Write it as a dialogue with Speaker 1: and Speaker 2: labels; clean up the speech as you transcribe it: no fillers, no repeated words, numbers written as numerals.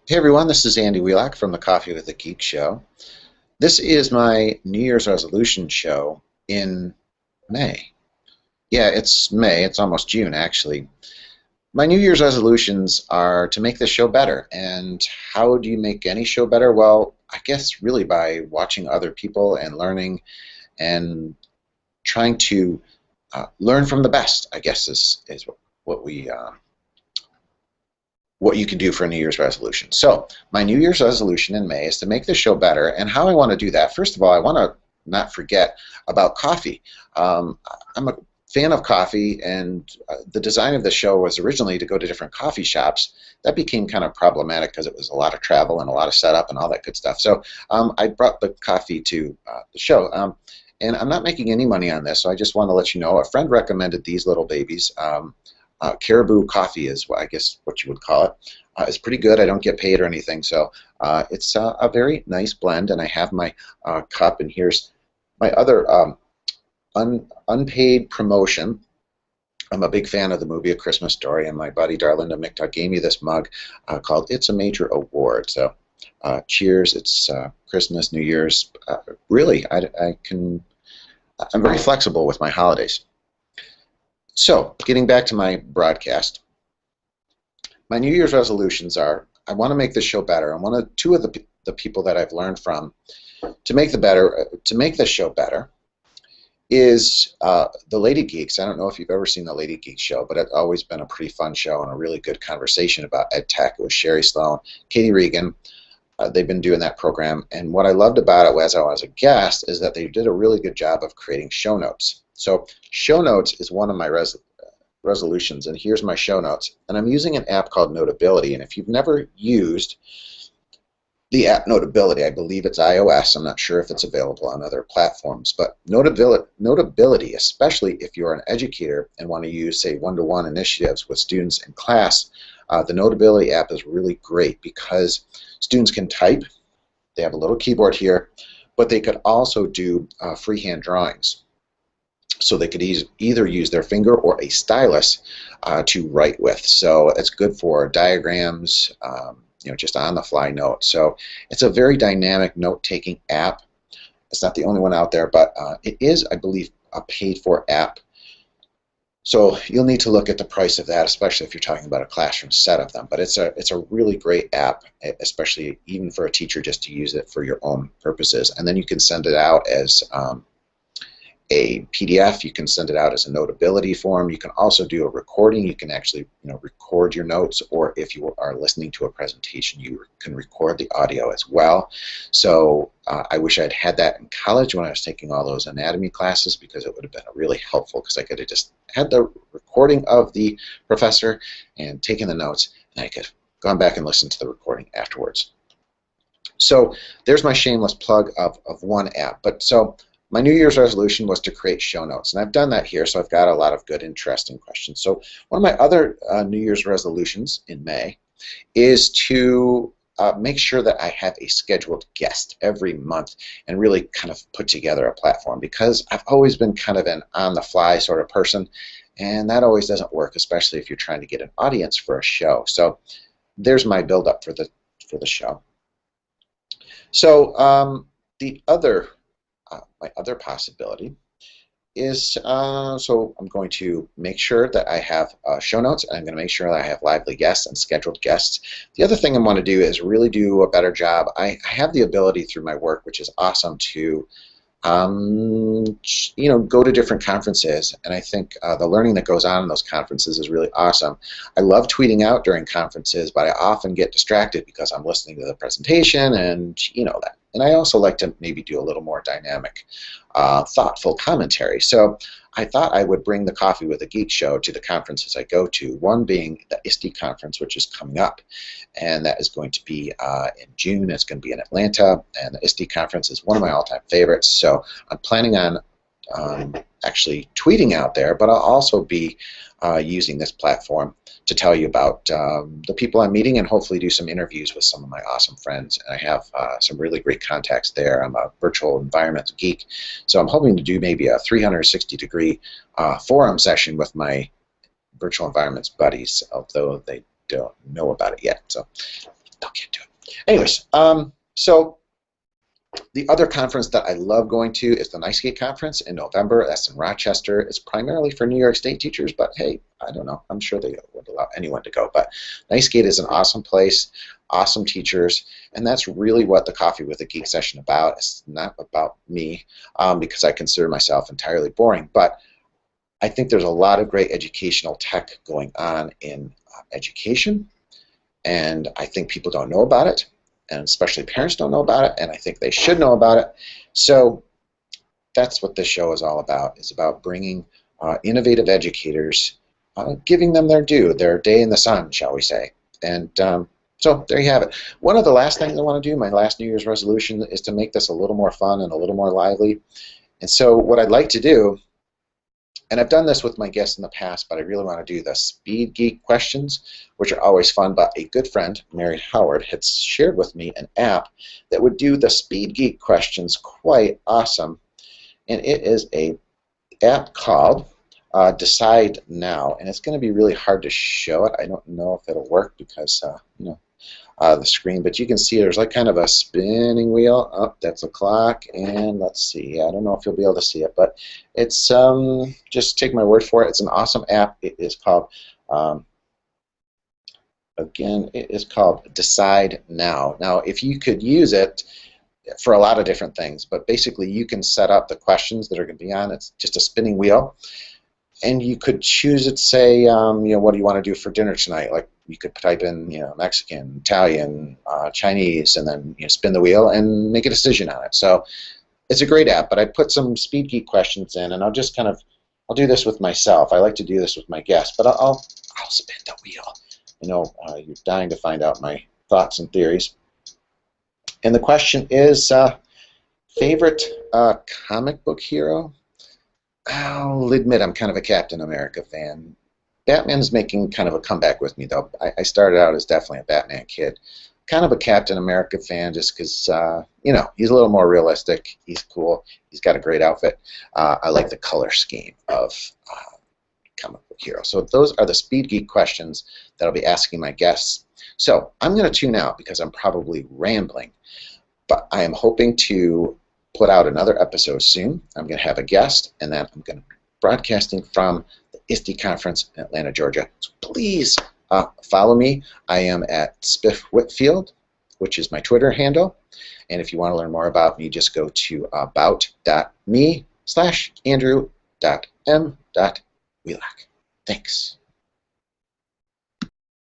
Speaker 1: Hey everyone, this is Andy Wheelock from the Coffee with the Geek show. This is my New Year's resolution show in May. Yeah, it's May. It's almost June, actually. My New Year's resolutions are to make this show better. And how do you make any show better? Well, I guess really by watching other people and learning and trying to learn from the best, I guess is what what you can do for a New Year's resolution. So my New Year's resolution in May is to make the show better. And how I want to do that, first of all, I want to not forget about coffee. I'm a fan of coffee, and the design of the show was originally to go to different coffee shops. That became kind of problematic because it was a lot of travel and a lot of setup and all that good stuff. So I brought the coffee to the show. And I'm not making any money on this, so I just want to let you know. A friend recommended these little babies. Caribou coffee is I guess what you would call it. It's pretty good. I don't get paid or anything, so it's a very nice blend. And I have my cup, and here's my other unpaid promotion. I'm a big fan of the movie A Christmas Story, and my buddy Darlinda McTuck gave me this mug called "It's a Major Award." So, cheers! It's Christmas, New Year's. Really, I'm very flexible with my holidays. So, getting back to my broadcast, my New Year's resolutions are: I want to make this show better. And two of the people that I've learned from to make this show better is the Lady Geeks. I don't know if you've ever seen the Lady Geek show, but it's always been a pretty fun show and a really good conversation about ed tech. It was Sherry Sloan, Katie Regan. They've been doing that program, and what I loved about it as I was a guest is that they did a really good job of creating show notes. So show notes is one of my resolutions, and here's my show notes. And I'm using an app called Notability, and if you've never used the app Notability, I believe it's iOS. I'm not sure if it's available on other platforms, but Notability, especially if you're an educator and want to use, say, one-to-one initiatives with students in class, the Notability app is really great because students can type. They have a little keyboard here, but they could also do freehand drawings. So they could either use their finger or a stylus to write with. So it's good for diagrams, just on-the-fly notes. So it's a very dynamic note-taking app. It's not the only one out there, but it is, I believe, a paid-for app. So you'll need to look at the price of that, especially if you're talking about a classroom set of them. But it's a really great app, especially even for a teacher, just to use it for your own purposes. And then you can send it out as a PDF. You can send it out as a Notability form. You can also do a recording. You can actually record your notes, or if you are listening to a presentation, you can record the audio as well. So I wish I'd had that in college when I was taking all those anatomy classes, because it would have been really helpful, because I could have just had the recording of the professor and taken the notes, and I could have gone back and listened to the recording afterwards. So there's my shameless plug of one app. But so my New Year's resolution was to create show notes, and I've done that here, so I've got a lot of good, interesting questions. So one of my other New Year's resolutions in May is to make sure that I have a scheduled guest every month and really kind of put together a platform, because I've always been kind of an on-the-fly sort of person, and that always doesn't work, especially if you're trying to get an audience for a show. So there's my build-up for the show. So my other possibility is, so I'm going to make sure that I have show notes, and I'm going to make sure that I have lively guests and scheduled guests. The other thing I want to do is really do a better job. I have the ability through my work, which is awesome, to go to different conferences, and I think the learning that goes on in those conferences is really awesome. I love tweeting out during conferences, but I often get distracted because I'm listening to the presentation, and that. And I also like to maybe do a little more dynamic, thoughtful commentary. So I thought I would bring the Coffee with a Geek show to the conferences I go to, one being the ISTE conference, which is coming up, and that is going to be in June. It's going to be in Atlanta, and the ISTE conference is one of my all-time favorites. So I'm planning on actually tweeting out there, but I'll also be using this platform to tell you about the people I'm meeting, and hopefully do some interviews with some of my awesome friends. And I have some really great contacts there. I'm a virtual environments geek, so I'm hoping to do maybe a 360-degree forum session with my virtual environments buddies, although they don't know about it yet. So They'll get to it. Anyways, so the other conference that I love going to is the NiceGate conference in November. That's in Rochester. It's primarily for New York State teachers, but hey, I don't know. I'm sure they would allow anyone to go. But NiceGate is an awesome place, awesome teachers, and that's really what the Coffee with a Geek session about. It's not about me because I consider myself entirely boring, but I think there's a lot of great educational tech going on in education, and I think people don't know about it, and especially parents don't know about it, and I think they should know about it. So that's what this show is all about. It's about bringing innovative educators, giving them their due, their day in the sun, shall we say. And so there you have it. One of the last things I want to do, my last New Year's resolution, is to make this a little more fun and a little more lively. And so what I'd like to do, and I've done this with my guests in the past, but I really want to do the Speed Geek questions, which are always fun. But a good friend, Mary Howard, had shared with me an app that would do the Speed Geek questions quite awesome. And it is a app called Decide Now. And it's going to be really hard to show it. I don't know if it'll work because, you know, the screen, but you can see there's like kind of a spinning wheel. Oh, that's a clock, and let's see. I don't know if you'll be able to see it, but it's just take my word for it. It's an awesome app. It is called again. It is called Decide Now. Now, if you could use it for a lot of different things, but basically you can set up the questions that are going to be on. It's just a spinning wheel. And you could choose it, say, you know, what do you want to do for dinner tonight? Like you could type in, you know, Mexican, Italian, Chinese, and then spin the wheel and make a decision on it. So it's a great app. But I put some Speed Geek questions in, and I'll just kind of, I'll do this with myself. I like to do this with my guests, but I'll spin the wheel. You know, you're dying to find out my thoughts and theories. And the question is, favorite comic book hero? I'll admit I'm kind of a Captain America fan. Batman's making kind of a comeback with me, though. I started out as definitely a Batman kid. Kind of a Captain America fan just because, you know, he's a little more realistic. He's cool. He's got a great outfit. I like the color scheme of comic book hero. So those are the Speed Geek questions that I'll be asking my guests. So I'm going to tune out because I'm probably rambling, but I am hoping to put out another episode soon. I'm going to have a guest, and then I'm going to be broadcasting from the ISTE conference in Atlanta, Georgia. So please follow me. I am at Spiff Whitfield, which is my Twitter handle. And if you want to learn more about me, just go to about.me/Andrew.m.Wheelock. Thanks.